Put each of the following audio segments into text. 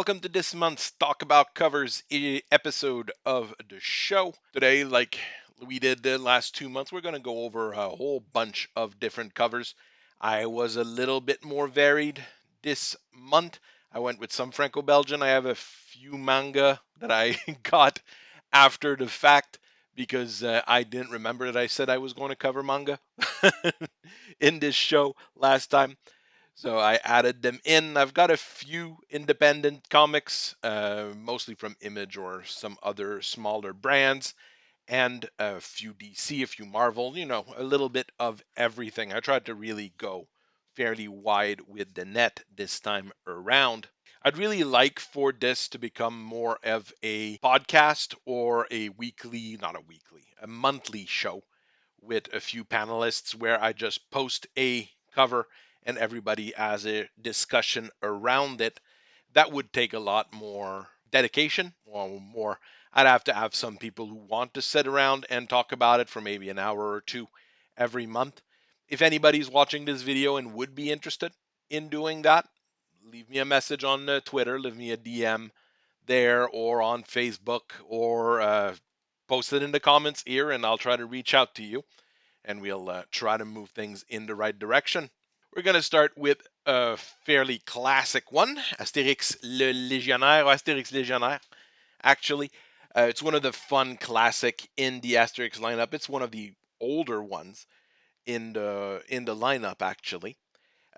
welcome to this month's Talk About Covers episode of the show. Today, like we did the last 2 months, we're going to go over a whole bunch of different covers. I was a little bit more varied this month. I went with some Franco-Belgian. I have a few manga that I got after the fact because I didn't remember that I said I was going to cover manga in this show last time. So I added them in. I've got a few independent comics, mostly from Image or some other smaller brands, and a few DC, a few Marvel, a little bit of everything. I tried to really go fairly wide with the net this time around. I'd really like for this to become more of a podcast or a monthly show with a few panelists where I just post a cover and everybody has a discussion around it. That would take a lot more dedication or more. I'd have to have some people who want to sit around and talk about it for maybe an hour or two every month. If anybody's watching this video and would be interested in doing that, leave me a message on Twitter, leave me a DM there or on Facebook or post it in the comments here and I'll try to reach out to you and we'll try to move things in the right direction. We're going to start with a fairly classic one, Astérix le Légionnaire, or Astérix Légionnaire, actually. It's one of the fun classic in the Asterix lineup. It's one of the older ones in the lineup, actually.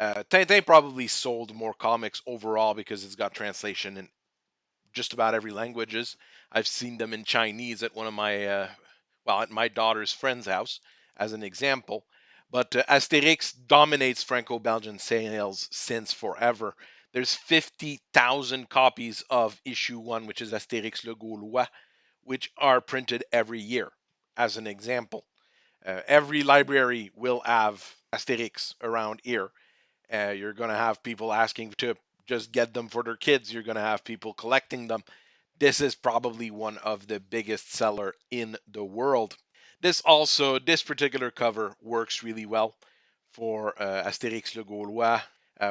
Tintin probably sold more comics overall because it's got translation in just about every languages. I've seen them in Chinese at one of my at my daughter's friend's house, as an example. But Asterix dominates Franco-Belgian sales since forever. There's 50,000 copies of issue one, which is Astérix le Gaulois, which are printed every year, as an example. Every library will have Asterix around here. You're going to have people asking to just get them for their kids. You're going to have people collecting them. This is probably one of the biggest seller in the world. This particular cover works really well for Astérix le Gaulois.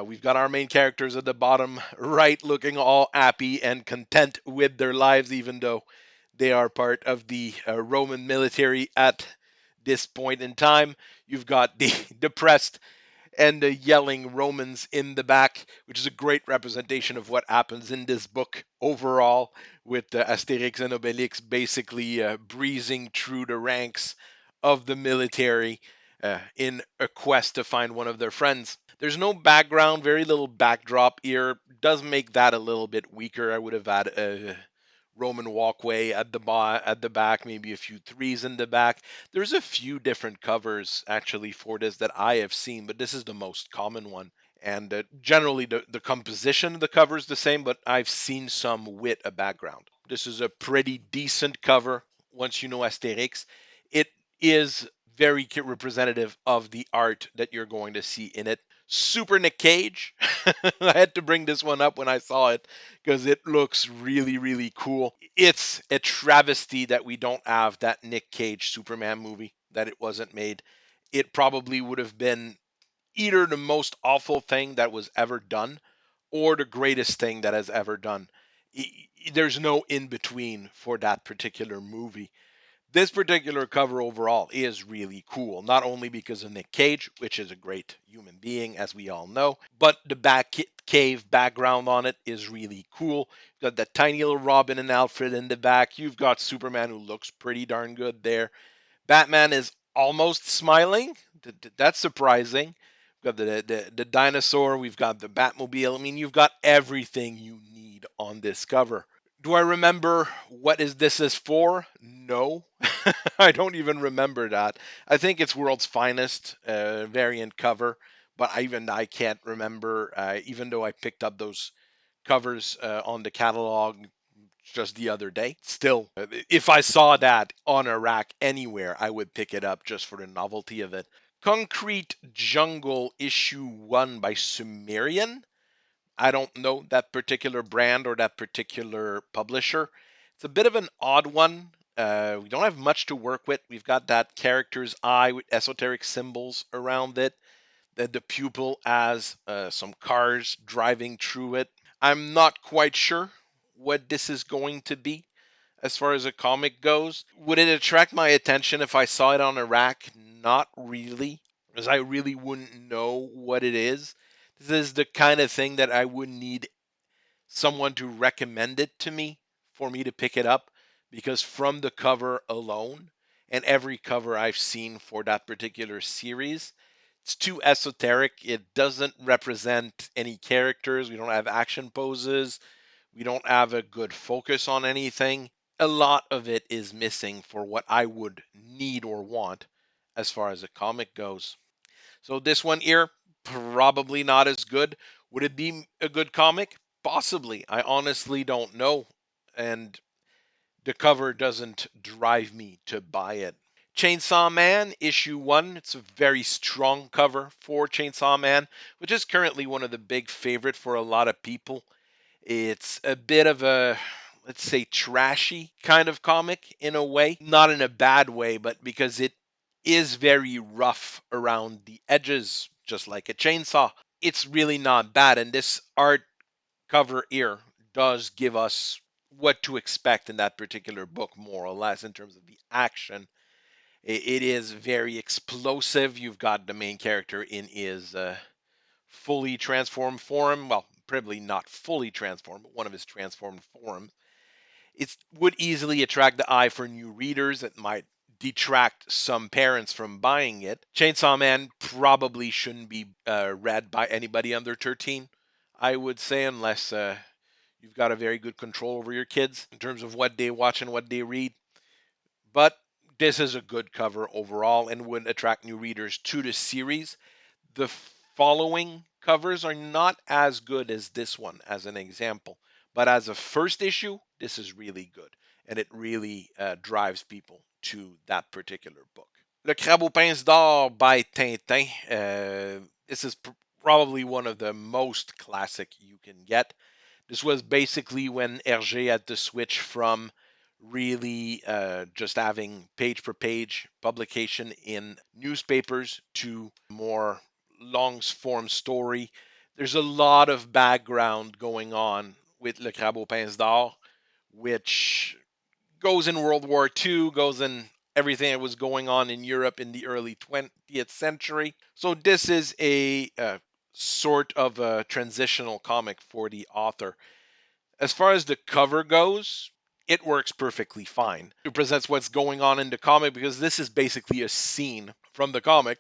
We've got our main characters at the bottom right looking all happy and content with their lives, even though they are part of the Roman military at this point in time. You've got the depressed and the yelling Romans in the back, which is a great representation of what happens in this book overall, with Asterix and Obelix basically breezing through the ranks of the military in a quest to find one of their friends. There's no background, very little backdrop here. Does make that a little bit weaker. I would have had a Roman walkway at the back, maybe a few threes in the back. There's a few different covers actually for this that I have seen, but this is the most common one. And generally, the composition of the cover is the same, but I've seen some with a background. This is a pretty decent cover once you know Asterix. It is very representative of the art that you're going to see in it. Super Nick Cage. I had to bring this one up when I saw it because it looks really, really cool. It's a travesty that we don't have that Nick Cage Superman movie, that it wasn't made. It probably would have been either the most awful thing that was ever done or the greatest thing that has ever done. There's no in between for that particular movie. This particular cover overall is really cool, not only because of Nick Cage, which is a great human being, as we all know, but the back cave background on it is really cool. You've got that tiny little Robin and Alfred in the back. You've got Superman, who looks pretty darn good there. Batman is almost smiling. That's surprising. We've got the dinosaur. We've got the Batmobile. I mean, you've got everything you need on this cover. Do I remember what is this is for? No, I don't even remember that. I think it's World's Finest variant cover, but I can't remember. Even though I picked up those covers on the catalog just the other day, still, if I saw that on a rack anywhere, I would pick it up just for the novelty of it. Concrete Jungle issue 1 by Sumerian. I don't know that particular brand or that particular publisher. It's a bit of an odd one. We don't have much to work with. We've got that character's eye with esoteric symbols around it. The pupil has some cars driving through it. I'm not quite sure what this is going to be as far as a comic goes. Would it attract my attention if I saw it on a rack? Not really, because I really wouldn't know what it is. This is the kind of thing that I would need someone to recommend it to me for me to pick it up, because from the cover alone and every cover I've seen for that particular series, it's too esoteric. It doesn't represent any characters. We don't have action poses. We don't have a good focus on anything. A lot of it is missing for what I would need or want as far as a comic goes. So this one here, probably not as good. Would it be a good comic? Possibly. I honestly don't know. And the cover doesn't drive me to buy it. Chainsaw Man, issue 1. It's a very strong cover for Chainsaw Man, which is currently one of the big favorite for a lot of people. It's a bit of a, let's say, trashy kind of comic in a way. Not in a bad way, but because it is very rough around the edges, just like a chainsaw. It's really not bad. And this art cover here does give us what to expect in that particular book, more or less, in terms of the action. It is very explosive. You've got the main character in his fully transformed form. Well, probably not fully transformed, but one of his transformed forms. It would easily attract the eye for new readers. It might detract some parents from buying it. Chainsaw Man probably shouldn't be read by anybody under 13, I would say, unless you've got a very good control over your kids in terms of what they watch and what they read. But this is a good cover overall and would attract new readers to the series. The following covers are not as good as this one, as an example. But as a first issue, this is really good. And it really drives people to that particular book. Le Crabe aux Pinces d'Or by Tintin. This is probably one of the most classic you can get. This was basically when Hergé had to switch from really just having page per page publication in newspapers to more long form story. There's a lot of background going on with Le Crabe aux Pinces d'Or, which goes in World War II, goes in everything that was going on in Europe in the early 20th century. So this is a sort of a transitional comic for the author. As far as the cover goes, it works perfectly fine. It presents what's going on in the comic, because this is basically a scene from the comic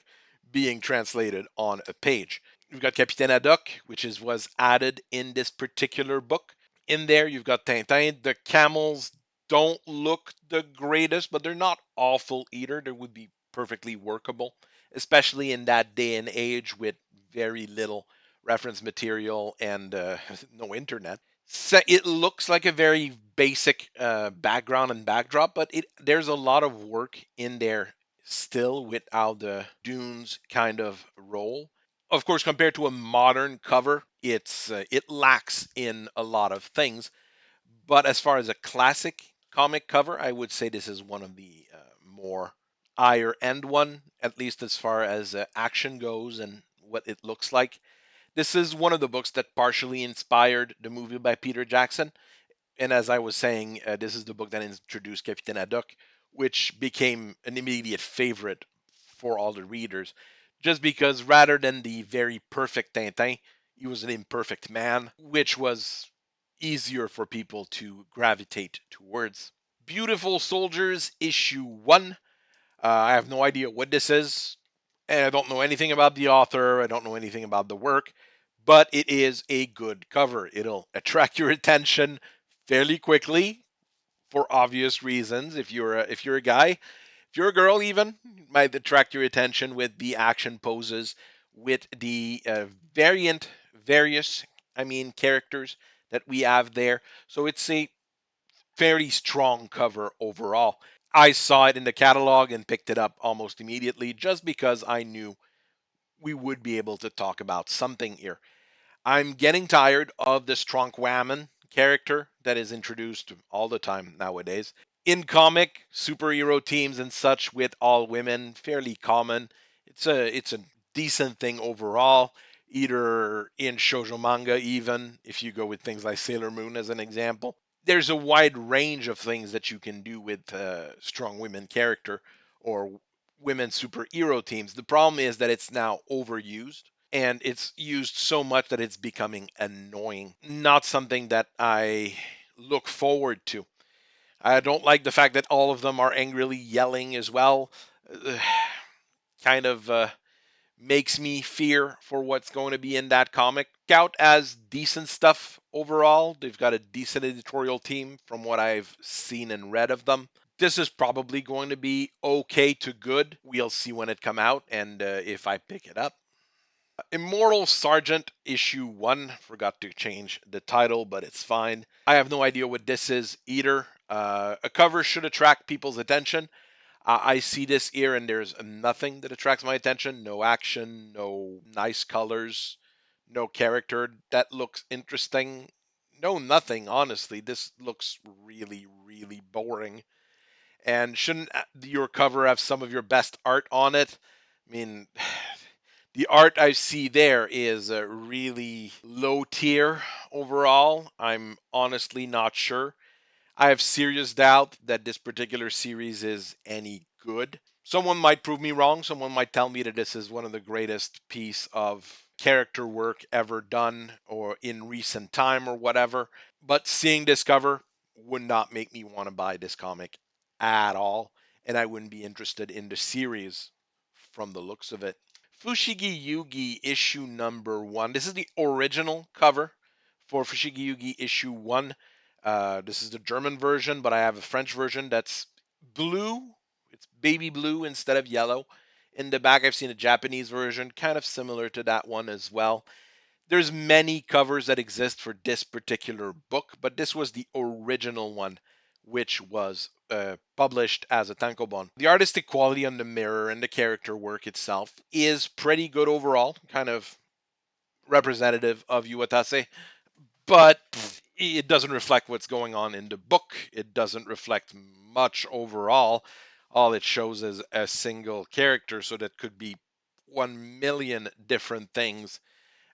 being translated on a page. You've got Capitaine Haddock, which was added in this particular book. In there, you've got Tintin. The camels don't look the greatest, but they're not awful either. They would be perfectly workable, especially in that day and age with very little reference material and no internet. So it looks like a very basic background and backdrop, but there's a lot of work in there still with how the dunes kind of roll. Of course, compared to a modern cover, it lacks in a lot of things. But as far as a classic comic cover, I would say this is one of the more higher end one, at least as far as action goes and what it looks like. This is one of the books that partially inspired the movie by Peter Jackson. And as I was saying, this is the book that introduced Capitaine Haddock, which became an immediate favorite for all the readers. Just because rather than the very perfect Tintin, he was an imperfect man, which was easier for people to gravitate towards. Beautiful Soldiers, issue 1. I have no idea what this is, and I don't know anything about the author. I don't know anything about the work, but it is a good cover. It'll attract your attention fairly quickly for obvious reasons. If you're a guy, if you're a girl, even, it might attract your attention with the action poses, with the various, characters that we have there. So it's a fairly strong cover overall. I saw it in the catalog and picked it up almost immediately just because I knew we would be able to talk about something here. I'm getting tired of the strong woman character that is introduced all the time nowadays. In comic, superhero teams and such with all women, fairly common. It's a decent thing overall. either in shoujo manga, even if you go with things like Sailor Moon as an example. There's a wide range of things that you can do with strong women character or women superhero teams. The problem is that it's now overused and it's used so much that it's becoming annoying. Not something that I look forward to. I don't like the fact that all of them are angrily yelling as well. Kind of makes me fear for what's going to be in that comic. Out as decent stuff overall. They've got a decent editorial team from what I've seen and read of them. This is probably going to be okay to good. We'll see when it come out and if I pick it up. Immortal Sergeant issue 1. Forgot to change the title, but it's fine. I have no idea what this is either. A cover should attract people's attention. I see this here and there's nothing that attracts my attention. No action, no nice colors, no character that looks interesting. No, nothing, honestly. This looks really, really boring. And shouldn't your cover have some of your best art on it? I mean, the art I see there is really low tier overall. I'm honestly not sure. I have serious doubt that this particular series is any good. Someone might prove me wrong. Someone might tell me that this is one of the greatest piece of character work ever done or in recent time or whatever. But seeing this cover would not make me want to buy this comic at all. And I wouldn't be interested in the series from the looks of it. Fushigi Yugi issue number 1. This is the original cover for Fushigi Yugi issue 1. This is the German version, but I have a French version that's blue. It's baby blue instead of yellow. In the back, I've seen a Japanese version, kind of similar to that one as well. There's many covers that exist for this particular book, but this was the original one, which was published as a tankobon. The artistic quality on the mirror and the character work itself is pretty good overall, kind of representative of Iwatase, but it doesn't reflect what's going on in the book. It doesn't reflect much overall. All it shows is a single character, so that could be 1 million different things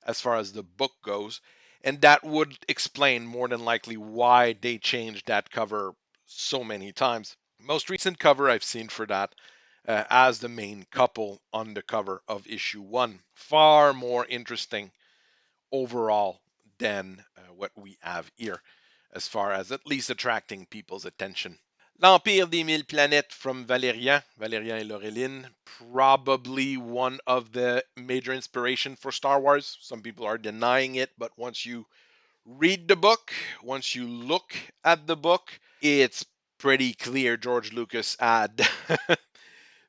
as far as the book goes. And that would explain more than likely why they changed that cover so many times. Most recent cover I've seen for that as the main couple on the cover of issue 1. Far more interesting overall than what we have here, as far as at least attracting people's attention. L'Empire des Mille Planètes from Valerian, Valerian et Laureline, probably one of the major inspiration for Star Wars. Some people are denying it, but once you read the book, once you look at the book, it's pretty clear George Lucas had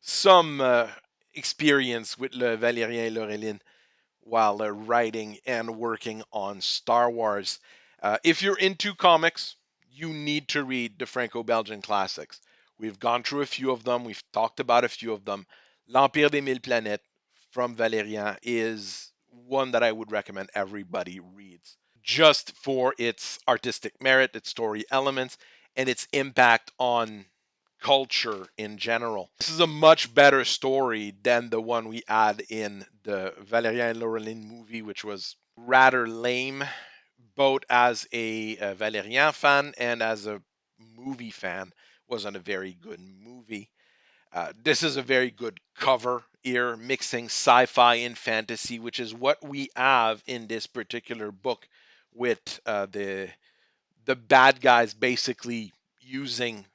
some experience with Le Valérien et Laureline while writing and working on Star Wars. If you're into comics, you need to read the Franco-Belgian classics. We've gone through a few of them. We've talked about a few of them. L'Empire des Mille Planètes from Valérian is one that I would recommend everybody reads just for its artistic merit, its story elements, and its impact on culture in general. This is a much better story than the one we had in the Valerian and Laureline movie, which was rather lame, both as a Valerian fan and as a movie fan. Wasn't a very good movie. This is a very good cover here, mixing sci-fi and fantasy, which is what we have in this particular book, with the bad guys basically using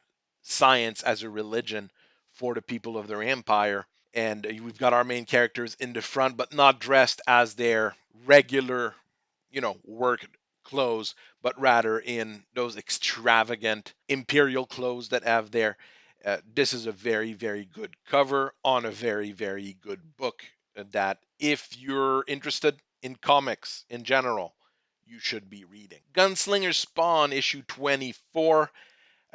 science as a religion for the people of their empire. And we've got our main characters in the front, but not dressed as their regular, work clothes, but rather in those extravagant imperial clothes that have there. This is a very, very good cover on a very, very good book that if you're interested in comics in general, you should be reading. Gunslinger Spawn issue 24.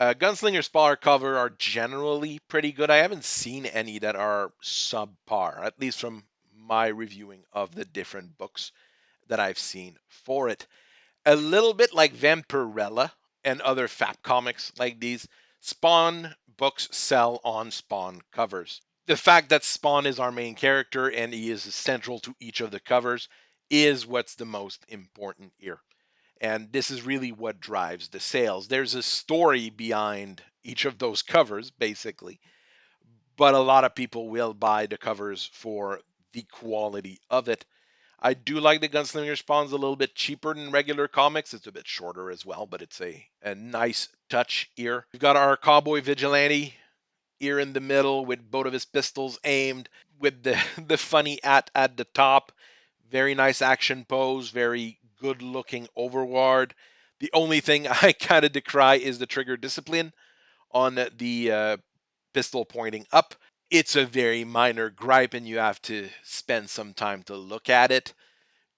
Gunslinger Spawn cover are generally pretty good. I haven't seen any that are subpar, at least from my reviewing of the different books that I've seen for it. A little bit like Vampirella and other Fap comics like these, Spawn books sell on Spawn covers. The fact that Spawn is our main character and he is central to each of the covers is what's the most important here. And this is really what drives the sales. There's a story behind each of those covers, basically, but a lot of people will buy the covers for the quality of it. I do like the Gunslinger Spawn's a little bit cheaper than regular comics. It's a bit shorter as well, but it's a nice touch here. We've got our Cowboy Vigilante here in the middle with both of his pistols aimed with the, the funny at the top. Very nice action pose, very good looking overward. The only thing I kind of decry is the trigger discipline on the pistol pointing up. It's a very minor gripe, and you have to spend some time to look at it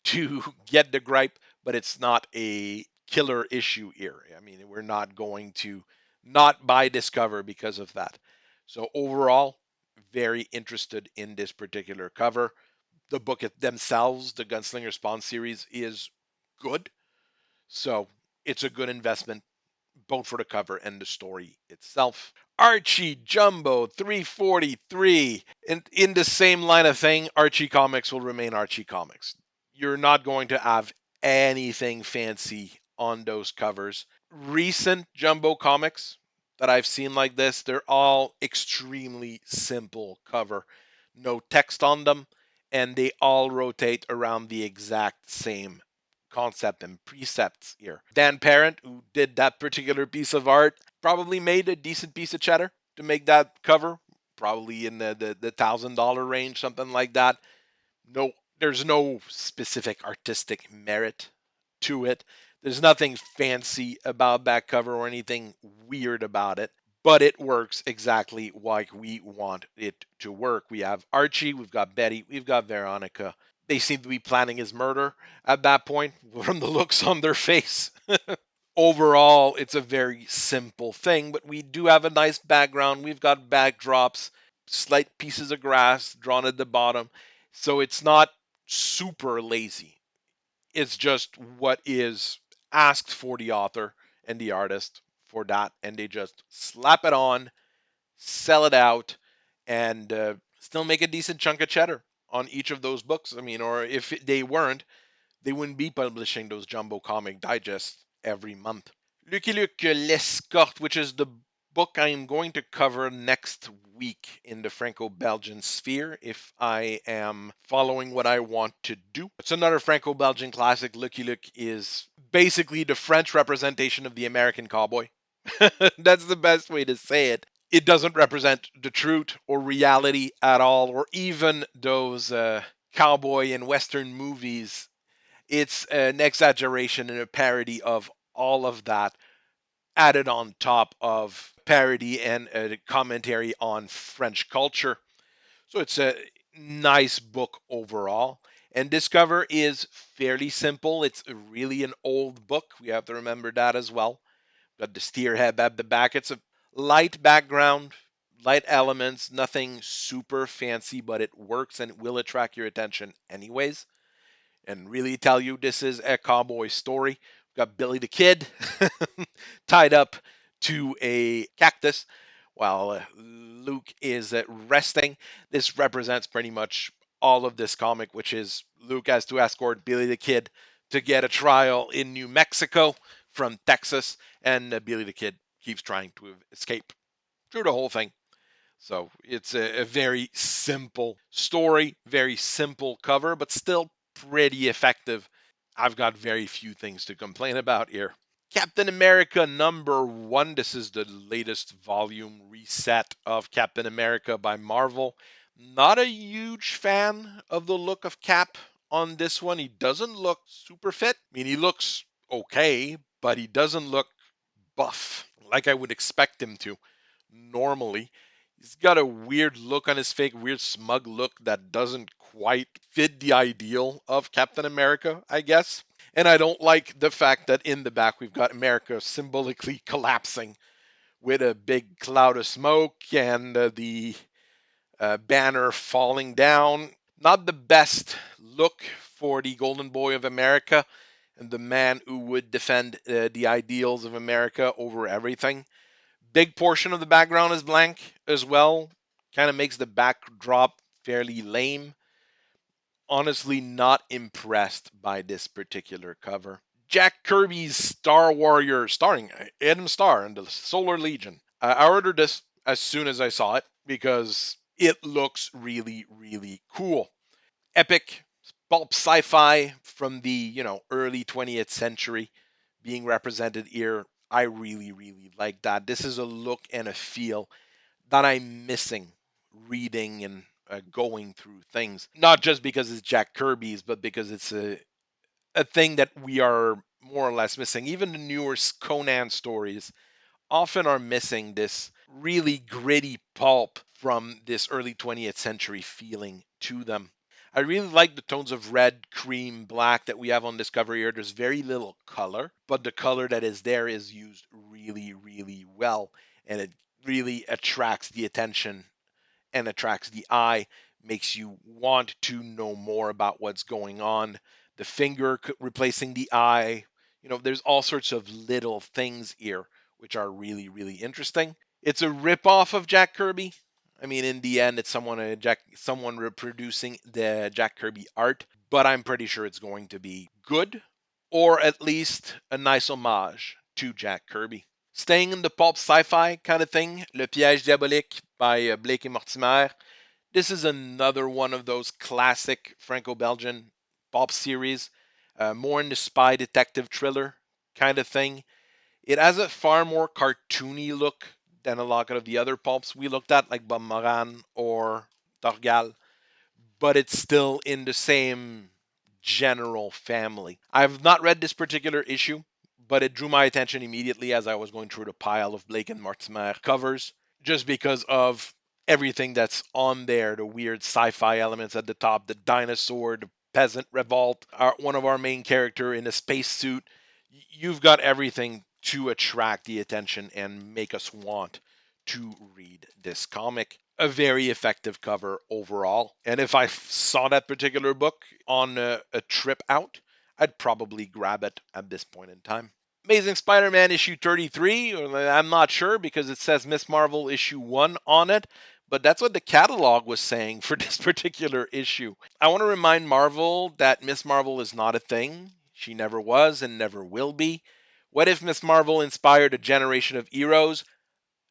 to get the gripe, but it's not a killer issue here. I mean, we're not going to not buy Discover because of that. So overall, very interested in this particular cover. The book themselves, the Gunslinger Spawn series, is good. So it's a good investment, both for the cover and the story itself. Archie Jumbo 343. And in the same line of thing, Archie Comics will remain Archie Comics. You're not going to have anything fancy on those covers. Recent Jumbo comics that I've seen like this, they're all extremely simple cover. No text on them, and they all rotate around the exact same concept and precepts here. Dan Parent, who did that particular piece of art, probably made a decent piece of cheddar to make that cover, probably in the $1,000 range, something like that. No, there's no specific artistic merit to it. There's nothing fancy about that cover or anything weird about it, but it works exactly like we want it to work. We have Archie, we've got Betty, we've got Veronica. They seem to be planning his murder at that point from the looks on their face. Overall, it's a very simple thing, but we do have a nice background. We've got backdrops, slight pieces of grass drawn at the bottom. So it's not super lazy. It's just what is asked for the author and the artist for that. And they just slap it on, sell it out, and still make a decent chunk of cheddar on each of those books. I mean, or if they weren't, they wouldn't be publishing those jumbo comic digests every month. Lucky Luke L'Escorte, which is the book I am going to cover next week in the Franco-Belgian sphere if I am following what I want to do. It's another Franco-Belgian classic. Lucky Luke is basically the French representation of the American cowboy. That's the best way to say it. It doesn't represent the truth or reality at all, or even those cowboy and Western movies. It's an exaggeration and a parody of all of that, added on top of parody and a commentary on French culture. So it's a nice book overall. And this cover is fairly simple. It's really an old book. We have to remember that as well. Got the steer head at the back. It's a light background, light elements, nothing super fancy, but it works and it will attract your attention anyways and really tell you this is a cowboy story. We've got Billy the Kid tied up to a cactus while Luke is resting. This represents pretty much all of this comic, which is Luke has to escort Billy the Kid to get a trial in New Mexico from Texas, and Billy the Kid keeps trying to escape through the whole thing. So it's a very simple story, very simple cover, but still pretty effective. I've got very few things to complain about here. Captain America #1. This is the latest volume reset of Captain America by Marvel. Not a huge fan of the look of Cap on this one. He doesn't look super fit. I mean, he looks okay, but he doesn't look buff like I would expect him to normally. He's got a weird look on his face, weird smug look that doesn't quite fit the ideal of Captain America, I guess. And I don't like the fact that in the back we've got America symbolically collapsing with a big cloud of smoke and the banner falling down. Not the best look for the Golden Boy of America and the man who would defend the ideals of America over everything. Big portion of the background is blank as well. Kind of makes the backdrop fairly lame. honestly not impressed by this particular cover. Jack Kirby's Star Warrior, starring Adam Starr and the Solar Legion. I ordered this as soon as I saw it because it looks really, really cool. Epic pulp sci-fi from the early 20th century being represented here. I really, really like that. This is a look and a feel that I'm missing reading and going through things. Not just because it's Jack Kirby's, but because it's a thing that we are more or less missing. Even the newer Conan stories often are missing this really gritty pulp from this early 20th century feeling to them. I really like the tones of red, cream, black that we have on this cover here. There's very little color, but the color that is there is used really, really well, and it really attracts the attention and attracts the eye, makes you want to know more about what's going on. The finger replacing the eye, there's all sorts of little things here which are really, really interesting. It's a ripoff of Jack Kirby. I mean, in the end, it's someone reproducing the Jack Kirby art, but I'm pretty sure it's going to be good, or at least a nice homage to Jack Kirby. Staying in the pulp sci-fi kind of thing, Le Piège Diabolique by Blake and Mortimer. This is another one of those classic Franco-Belgian pulp series, more in the spy detective thriller kind of thing. It has a far more cartoony look than a lot of the other pulps we looked at, like Bamaran or Torgal, but it's still in the same general family. I've not read this particular issue, but it drew my attention immediately as I was going through the pile of Blake and Mortimer covers, just because of everything that's on there, the weird sci-fi elements at the top, the dinosaur, the peasant revolt, one of our main character in a spacesuit. You've got everything to attract the attention and make us want to read this comic. A very effective cover overall. And if I saw that particular book on a trip out, I'd probably grab it at this point in time. Amazing Spider-Man issue 33. I'm not sure because it says Miss Marvel issue 1 on it, but that's what the catalog was saying for this particular issue. I want to remind Marvel that Miss Marvel is not a thing. She never was and never will be. What if Miss Marvel inspired a generation of heroes?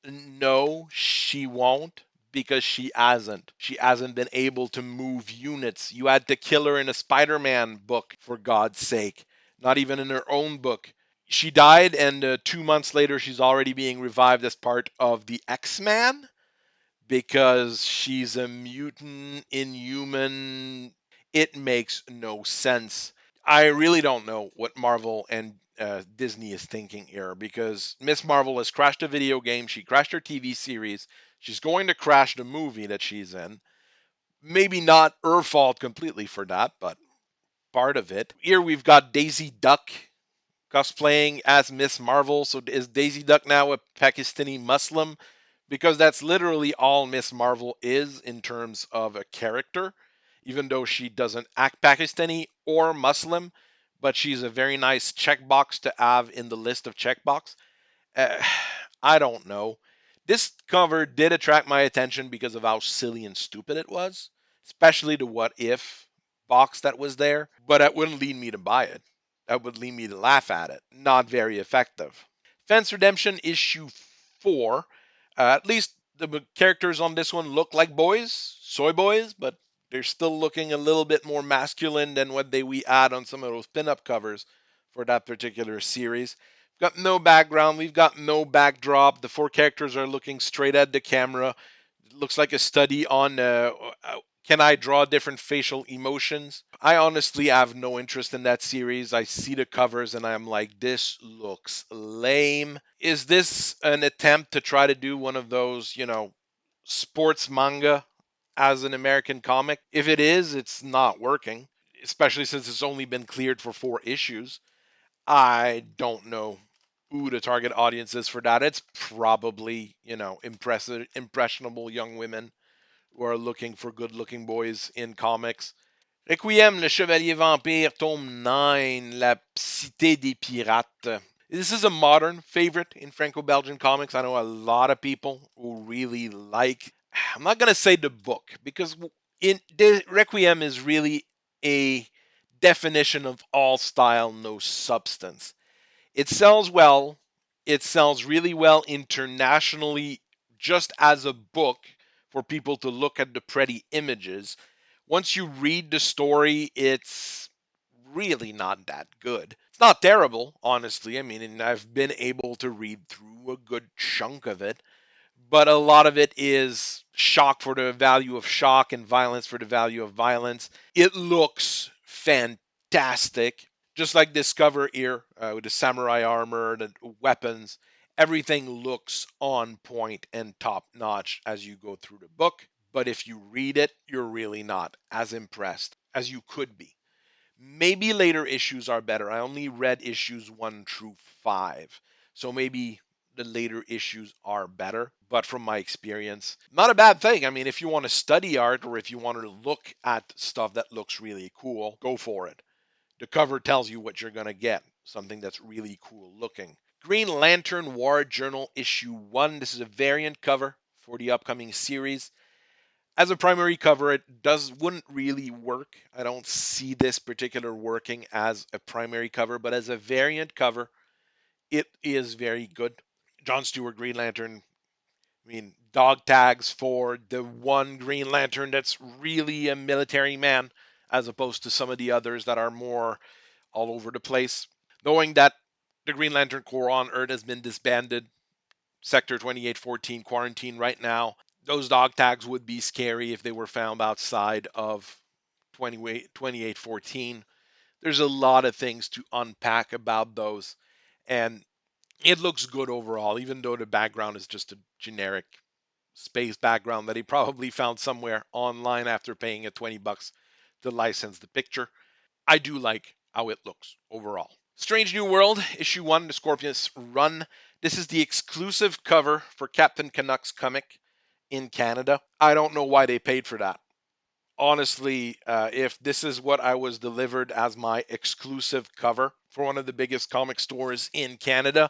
No, she won't, because she hasn't. She hasn't been able to move units. You had to kill her in a Spider-Man book, for God's sake. Not even in her own book. She died, and 2 months later, she's already being revived as part of the X-Men because she's a mutant, inhuman. It makes no sense. I really don't know what Marvel and Disney is thinking here, because Miss Marvel has crashed a video game, she crashed her TV series, she's going to crash the movie that she's in. Maybe not her fault completely for that, but part of it. Here we've got Daisy Duck cosplaying as Miss Marvel. So is Daisy Duck now a Pakistani Muslim? Because that's literally all Miss Marvel is in terms of a character, even though she doesn't act Pakistani or Muslim, but she's a very nice checkbox to have in the list of checkbox. Uh, I don't know. This cover did attract my attention because of how silly and stupid it was, especially the what if box that was there, but that wouldn't lead me to buy it. That would lead me to laugh at it. Not very effective. Fence Redemption issue 4. At least the characters on this one look like boys, soy boys, but they're still looking a little bit more masculine than what we had on some of those pinup covers for that particular series. We've got no background, we've got no backdrop. The four characters are looking straight at the camera. It looks like a study on can I draw different facial emotions? I honestly have no interest in that series. I see the covers and I'm like, this looks lame. Is this an attempt to try to do one of those, sports manga as an American comic? If it is, it's not working, especially since it's only been cleared for 4 issues. I don't know who the target audience is for that. It's probably, impressive, impressionable young women who are looking for good looking boys in comics. Requiem, le Chevalier Vampire, tome 9, La Cité des Pirates. This is a modern favorite in Franco Belgian comics. I know a lot of people who really like. I'm not going to say the book, because Requiem is really a definition of all style, no substance. It sells well. It sells really well internationally just as a book for people to look at the pretty images. Once you read the story, it's really not that good. It's not terrible, honestly. I mean, and I've been able to read through a good chunk of it, but a lot of it is shock for the value of shock and violence for the value of violence. It looks fantastic, just like this cover here with the samurai armor, the weapons. Everything looks on point and top notch as you go through the book. But if you read it, you're really not as impressed as you could be. Maybe later issues are better. I only read issues 1 through 5. So maybe the later issues are better. But from my experience, not a bad thing. I mean, if you want to study art or if you want to look at stuff that looks really cool, go for it. The cover tells you what you're going to get, something that's really cool looking. Green Lantern War Journal issue 1. This is a variant cover for the upcoming series. As a primary cover, it wouldn't really work. I don't see this particular working as a primary cover, but as a variant cover, it is very good. John Stewart Green Lantern. I mean, dog tags for the one Green Lantern that's really a military man, as opposed to some of the others that are more all over the place. Knowing that the Green Lantern Corps on Earth has been disbanded, Sector 2814 quarantine right now. Those dog tags would be scary if they were found outside of 2814. There's a lot of things to unpack about those, and it looks good overall, even though the background is just a generic space background that he probably found somewhere online after paying a $20 to license the picture. I do like how it looks overall. Strange New World, issue 1, the Scorpius Run. This is the exclusive cover for Captain Canucks comic in Canada. I don't know why they paid for that. Honestly, if this is what I was delivered as my exclusive cover for one of the biggest comic stores in Canada,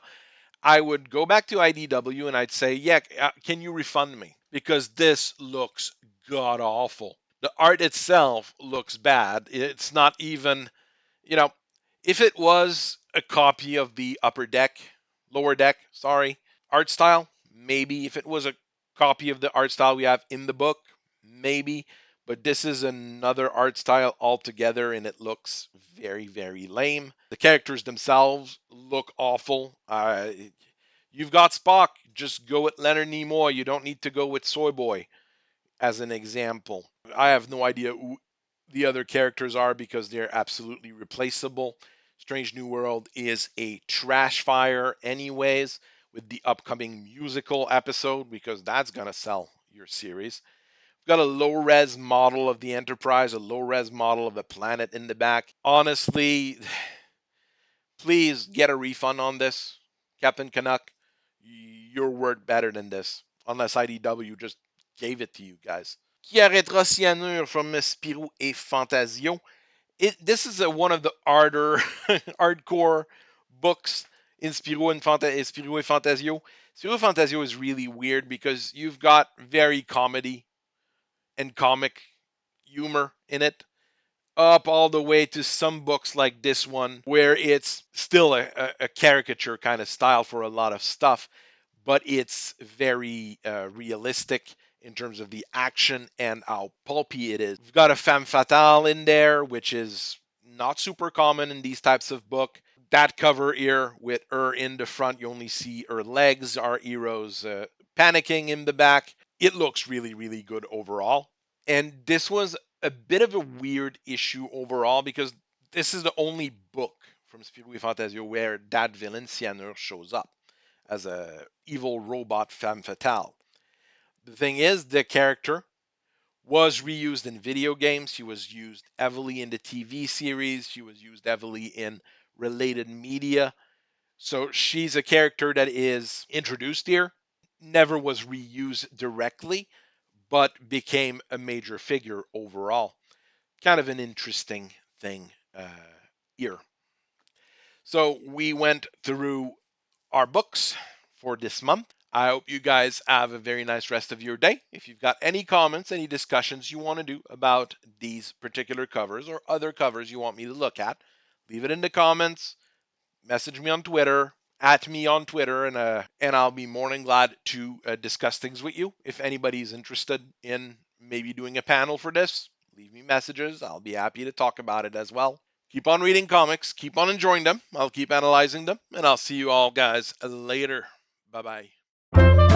I would go back to IDW and I'd say, yeah, can you refund me? Because this looks god awful. The art itself looks bad. It's not even, you know, if it was a copy of the lower deck, sorry, art style, maybe. If it was a copy of the art style we have in the book, maybe. But this is another art style altogether, and it looks very, very lame. The characters themselves look awful. You've got Spock, just go with Leonard Nimoy. You don't need to go with Soy Boy, as an example. I have no idea who the other characters are because they're absolutely replaceable. Strange New World is a trash fire, anyways, with the upcoming musical episode because that's going to sell your series. We've got a low res model of the Enterprise, a low res model of the planet in the back. Honestly, please get a refund on this, Captain Canuck. You're worth better than this, unless IDW just gave it to you guys. Qui arrêtera Cyanure from Spirou et Fantasio. This is one of the harder, hardcore books in Spirou and Fantasio. Spirou et Fantasio is really weird because you've got very comedy and comic humor in it, up all the way to some books like this one, where it's still a caricature kind of style for a lot of stuff, but it's very realistic in terms of the action and how pulpy it is. We've got a femme fatale in there, which is not super common in these types of book. That cover here with her in the front, you only see her legs. Our heroes panicking in the back. It looks really, really good overall. And this was a bit of a weird issue overall because this is the only book from Spirou et Fantasio where that villain Cyanure shows up as a evil robot femme fatale. The thing is, the character was reused in video games. She was used heavily in the TV series. She was used heavily in related media. So she's a character that is introduced here, never was reused directly, but became a major figure overall. Kind of an interesting thing here. So we went through our books for this month. I hope you guys have a very nice rest of your day. If you've got any comments, any discussions you want to do about these particular covers or other covers you want me to look at, leave it in the comments, message me on Twitter, at me on Twitter, and I'll be more than glad to discuss things with you. If anybody's interested in maybe doing a panel for this, leave me messages. I'll be happy to talk about it as well. Keep on reading comics, keep on enjoying them. I'll keep analyzing them, and I'll see you all guys later. Bye bye.